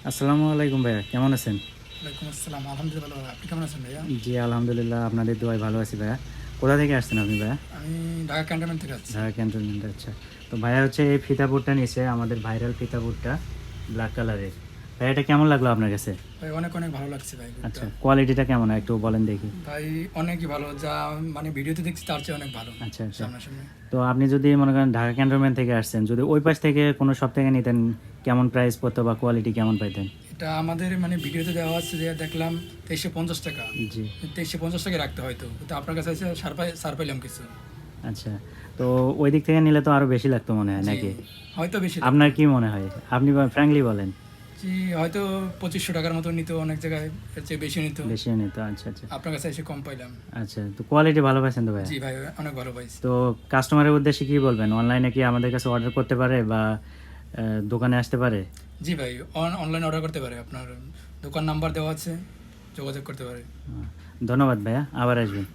আসসালামু আলাইকুম ভাইয়া, কেমন আছেন? ওয়ালাইকুম আসসালাম। আলহামদুলিল্লাহ ভালো। আপনি কেমন আছেন ভাইয়া? জি আলহামদুলিল্লাহ, আপনাদের দোয়ায় ভালো আছি ভাইয়া। কোথা থেকে আসছেন আপনি ভাইয়া? আমি ঢাকা ক্যান্টনমেন্ট থেকে আসছি। ঢাকা ক্যান্টনমেন্ট, আচ্ছা। তো ভাইয়া হচ্ছে এই ফিতাপুরটা নিছে, আমাদের ভাইরাল ফিতাপুরটা ব্ল্যাক কালারের। ভাইয়া এটা কেমন লাগলো আপনার কাছে? ভাই অনেক ভালো লাগছে ভাই আচ্ছা, বুটটা। কোয়ালিটিটা কেমন হয় একটু বলেন দেখি। ভাই অনেকই ভালো। যা মানে ভিডিওতে দেখছি তার চেয়ে অনেক ভালো আচ্ছা আচ্ছা। সামনাসামনি। তো আপনি যদি মনে করেন ঢাকা ক্যান্টনমেন্ট থেকে আসছেন, যদি ওই পাশ থেকে কোনো শপ থেকে নিতেন, কেমন প্রাইস পড়তো বা কোয়ালিটি কেমন পাইতেন? এটা আমাদের মানে ভিডিওতে দেওয়া আছে যে দেখলাম 2350 টাকা। জি। 2350 টাকা রাখতে হয়তো। তো আপনার কাছে এসে সার পাইলাম কিছু। আচ্ছা, তো ওই দিক থেকে নিলে তো আরও বেশি লাগতো মনে হয় জি, নাকি? হয়তো বেশি লাগতো। আপনার কি মনে হয়? আপনি ফ্র্যাঙ্কলি বলেন। জি, হয়তো 2500 টাকার মতো নিত, অনেক জায়গায় এর চেয়ে বেশি নিত। বেশিও নিত, আচ্ছা আচ্ছা। আপনার কাছে এসে কম পাইলাম। আচ্ছা, তো কোয়ালিটি ভালো পাইছেন তো ভাইয়া? জি ভাই, অনেক ভালো পাইছি। তো কাস্টমারের উদ্দেশ্যে কি বলবেন? অনলাইনে কি আমাদের কাছে অর্ডার করতে পারে বা দোকানে আসতে পারে? জি ভাই, অনলাইন অর্ডার করতে পারে। আপনার দোকান নাম্বার দেওয়া আছে, যোগাযোগ করতে পারে। ধন্যবাদ ভাইয়া, আবার আসবেন।